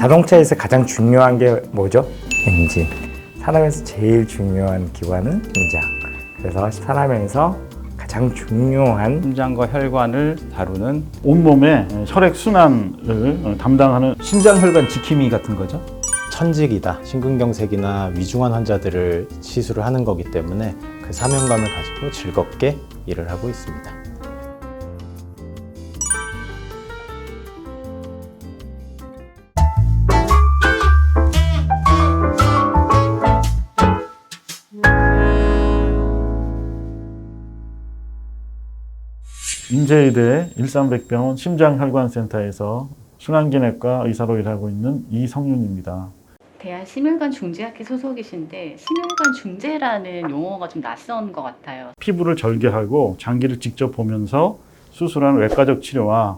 자동차에서 가장 중요한 게 뭐죠? 엔진. 사람에서 제일 중요한 기관은 심장. 그래서 사람에서 가장 중요한 심장과 혈관을 다루는 온몸의 혈액 순환을 담당하는 심장혈관 지킴이 같은 거죠. 천직이다. 심근경색이나 위중한 환자들을 시술을 하는 거기 때문에 그 사명감을 가지고 즐겁게 일을 하고 있습니다. 인제의대 일산백병원 심장혈관센터에서 순환기내과 의사로 일하고 있는 이성윤입니다. 대한심혈관중재학회 소속이신데 심혈관 중재라는 용어가 좀 낯선 것 같아요. 피부를 절개하고 장기를 직접 보면서 수술하는 외과적 치료와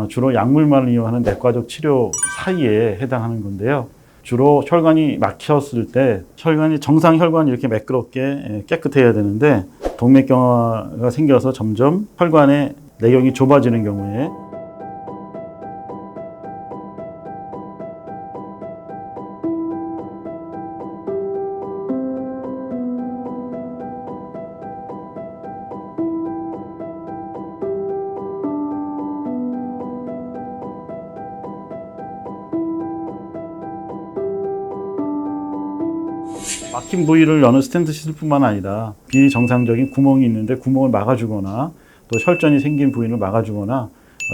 주로 약물만을 이용하는 내과적 치료 사이에 해당하는 건데요. 주로 혈관이 막혔을 때 혈관이 정상 혈관이 이렇게 매끄럽게 깨끗해야 되는데 동맥경화가 생겨서 점점 혈관의 내경이 좁아지는 경우에 막힌 부위를 여는 스텐트 시술뿐만 아니라 비정상적인 구멍이 있는데 구멍을 막아주거나 또 혈전이 생긴 부위를 막아주거나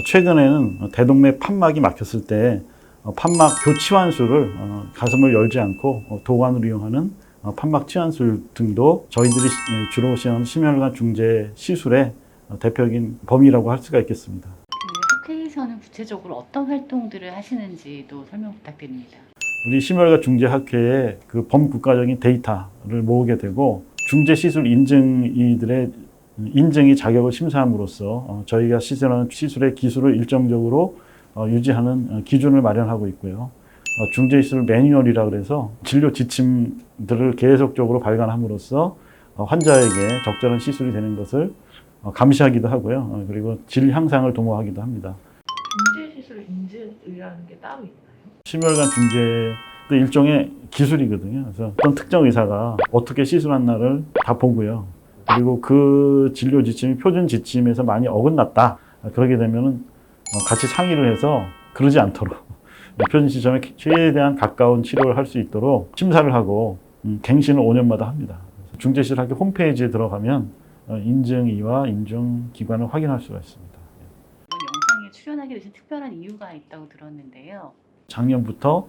최근에는 대동맥 판막이 막혔을 때 판막 교치환술을 가슴을 열지 않고 도관을 이용하는 판막 치환술 등도 저희들이 주로 시행하는 심혈관 중재 시술의 대표적인 범위라고 할 수가 있겠습니다. 학회에서는 구체적으로 어떤 활동들을 하시는지도 설명 부탁드립니다. 우리 심혈관 중재학회에 그 범국가적인 데이터를 모으게 되고 중재시술 인증이들의 인증이 자격을 심사함으로써 저희가 시술하는 시술의 기술을 일정적으로 유지하는 기준을 마련하고 있고요. 중재시술 매뉴얼이라 그래서 진료 지침들을 계속적으로 발간함으로써 환자에게 적절한 시술이 되는 것을 감시하기도 하고요. 그리고 질 향상을 도모하기도 합니다. 중재시술 인증이라는 게 따로 있나요? 심혈관 중재도 일종의 기술이거든요. 그래서 어떤 특정 의사가 어떻게 시술한 날을 다 보고요. 그리고 그 진료 지침이 표준 지침에서 많이 어긋났다. 그러게 되면은 같이 상의를 해서 그러지 않도록 표준 지침에 최대한 가까운 치료를 할 수 있도록 심사를 하고 갱신을 5년마다 합니다. 중재시술학회 홈페이지에 들어가면 인증이와 인증기관을 확인할 수가 있습니다. 이번 영상에 출연하게 되신 특별한 이유가 있다고 들었는데요. 작년부터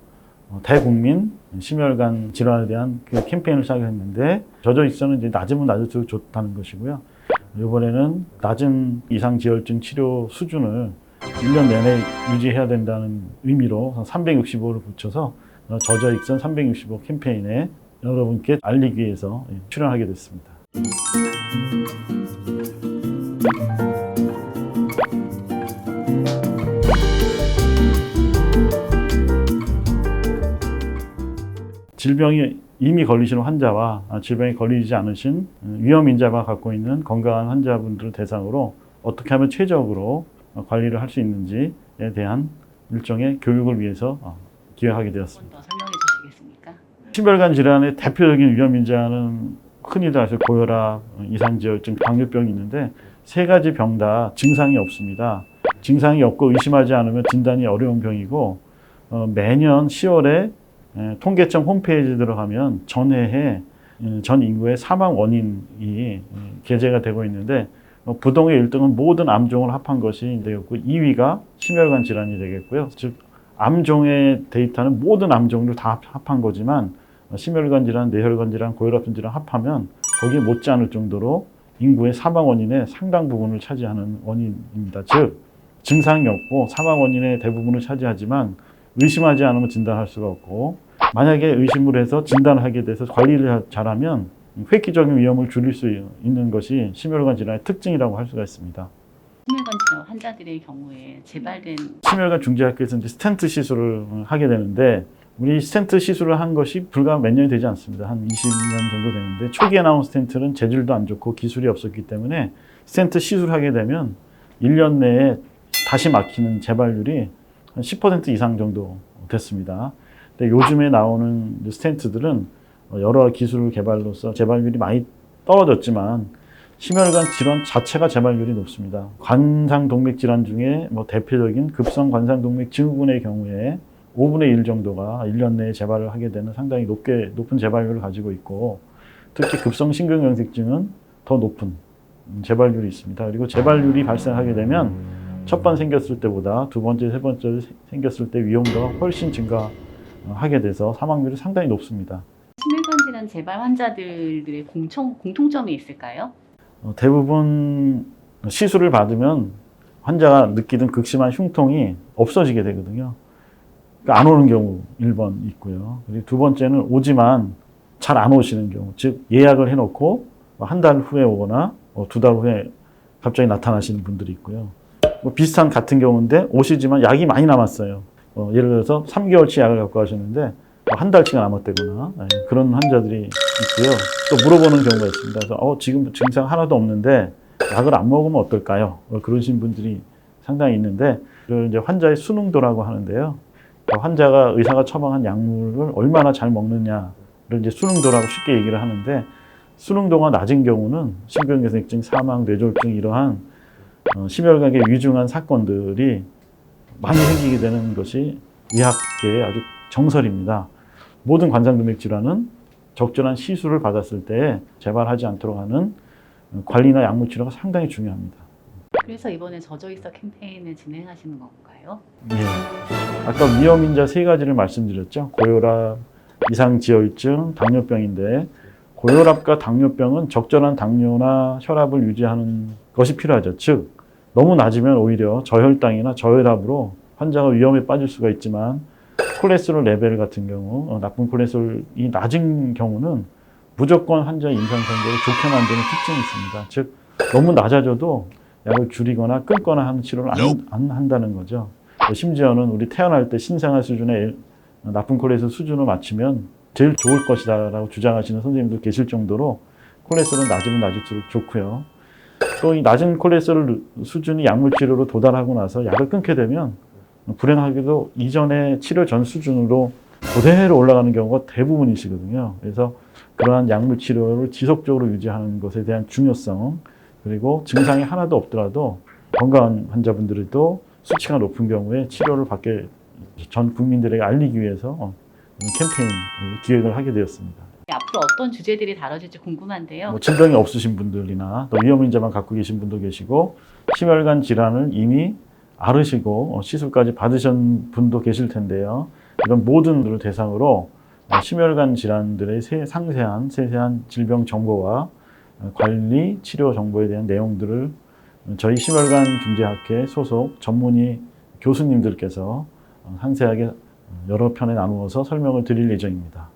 대국민 심혈관 질환에 대한 그 캠페인을 시작했는데 저조익선은 이제 낮으면 낮을수록 좋다는 것이고요. 이번에는 낮은 이상지혈증 치료 수준을 1년 내내 유지해야 된다는 의미로 365를 붙여서 저저익선 365 캠페인에 여러분께 알리기 위해서 출연하게 됐습니다. 질병이 이미 걸리신 환자와 질병이 걸리지 않으신 위험인자가 갖고 있는 건강한 환자분들을 대상으로 어떻게 하면 최적으로 관리를 할 수 있는지에 대한 일종의 교육을 위해서 기획하게 되었습니다. 더 설명해 주시겠습니까? 심혈관 질환의 대표적인 위험인자는 흔히들 아시는 고혈압, 이상지혈증, 당뇨병이 있는데 세 가지 병 다 증상이 없습니다. 증상이 없고 의심하지 않으면 진단이 어려운 병이고 매년 10월에 통계청 홈페이지에 들어가면 전해에 전 인구의 사망 원인이 게재가 되고 있는데 부동의 1등은 모든 암종을 합한 것이 되었고 2위가 심혈관 질환이 되겠고요. 즉 암종의 데이터는 모든 암종을 다 합한 거지만 심혈관 질환, 뇌혈관 질환, 고혈압 질환 합하면 거기에 못지않을 정도로 인구의 사망 원인의 상당 부분을 차지하는 원인입니다. 즉 증상이 없고 사망 원인의 대부분을 차지하지만 의심하지 않으면 진단할 수가 없고 만약에 의심을 해서 진단을 하게 돼서 관리를 잘하면 획기적인 위험을 줄일 수 있는 것이 심혈관 질환의 특징이라고 할 수가 있습니다. 심혈관 질환 환자들의 경우에 재발된 심혈관 중재학회에서 이제 스텐트 시술을 하게 되는데 우리 스텐트 시술을 한 것이 불과 몇 년이 되지 않습니다. 한 20년 정도 되는데 초기에 나온 스텐트는 재질도 안 좋고 기술이 없었기 때문에 스텐트 시술하게 되면 1년 내에 다시 막히는 재발률이 10% 이상 정도 됐습니다. 근데 요즘에 나오는 스텐트들은 여러 기술 개발로서 재발률이 많이 떨어졌지만 심혈관 질환 자체가 재발률이 높습니다. 관상동맥 질환 중에 대표적인 급성 관상동맥 증후군의 경우에 5분의 1 정도가 1년 내에 재발을 하게 되는 상당히 높은 재발률을 가지고 있고, 특히 급성 심근경색증은 더 높은 재발률이 있습니다. 그리고 재발률이 발생하게 되면 첫 번 생겼을 때보다 두 번째, 세 번째 생겼을 때 위험도가 훨씬 증가하게 돼서 사망률이 상당히 높습니다. 심혈관 질환 재발 환자들의 공통점이 있을까요? 대부분 시술을 받으면 환자가 느끼던 극심한 흉통이 없어지게 되거든요. 그러니까 안 오는 경우 1번 있고요. 그리고 두 번째는 오지만 잘 안 오시는 경우, 즉 예약을 해놓고 한 달 후에 오거나 2달 후에 갑자기 나타나시는 분들이 있고요. 비슷한 같은 경우인데 오시지만 약이 많이 남았어요. 예를 들어서 3개월치 약을 갖고 가셨는데 한 달치가 남았다거나 그런 환자들이 있고요. 또 물어보는 경우가 있습니다. 그래서 지금 증상 하나도 없는데 약을 안 먹으면 어떨까요? 그러신 분들이 상당히 있는데, 그걸 이제 환자의 수능도라고 하는데요. 환자가 의사가 처방한 약물을 얼마나 잘 먹느냐를 이제 수능도라고 쉽게 얘기를 하는데, 수능도가 낮은 경우는 심근경색증, 사망, 뇌졸중 이러한 심혈관계 위중한 사건들이 많이 생기게 되는 것이 의학계의 아주 정설입니다. 모든 관상동맥 질환은 적절한 시술을 받았을 때 재발하지 않도록 하는 관리나 약물 치료가 상당히 중요합니다. 그래서 이번에 저저이서 캠페인을 진행하시는 건가요? 예. 아까 위험인자 3가지를 말씀드렸죠. 고혈압, 이상지혈증, 당뇨병인데, 고혈압과 당뇨병은 적절한 당뇨나 혈압을 유지하는 것이 필요하죠. 즉, 너무 낮으면 오히려 저혈당이나 저혈압으로 환자가 위험에 빠질 수가 있지만, 콜레스테롤 레벨 같은 경우, 나쁜 콜레스테롤이 낮은 경우는 무조건 환자의 임상선고를 좋게 만드는 특징이 있습니다. 즉, 너무 낮아져도 약을 줄이거나 끊거나 하는 치료를 안 한다는 거죠. 심지어는 우리 태어날 때 신생아 수준의 나쁜 콜레스테롤 수준을 맞추면 제일 좋을 것이다라고 주장하시는 선생님도 계실 정도로 콜레스테롤은 낮으면 낮을수록 좋고요. 또 이 낮은 콜레스테롤 수준이 약물 치료로 도달하고 나서 약을 끊게 되면 불행하게도 이전의 치료 전 수준으로 그대로 올라가는 경우가 대부분이시거든요. 그래서 그러한 약물 치료를 지속적으로 유지하는 것에 대한 중요성, 그리고 증상이 하나도 없더라도 건강한 환자분들도 수치가 높은 경우에 치료를 받게 전 국민들에게 알리기 위해서 캠페인 기획을 하게 되었습니다. 앞으로 어떤 주제들이 다뤄질지 궁금한데요. 질병이 없으신 분들이나 또 위험인자만 갖고 계신 분도 계시고, 심혈관 질환을 이미 앓으시고 시술까지 받으신 분도 계실 텐데요. 이런 모든 분들을 대상으로 심혈관 질환들의 세세한 질병 정보와 관리, 치료 정보에 대한 내용들을 저희 심혈관 중재학회 소속 전문의 교수님들께서 상세하게 여러 편에 나누어서 설명을 드릴 예정입니다.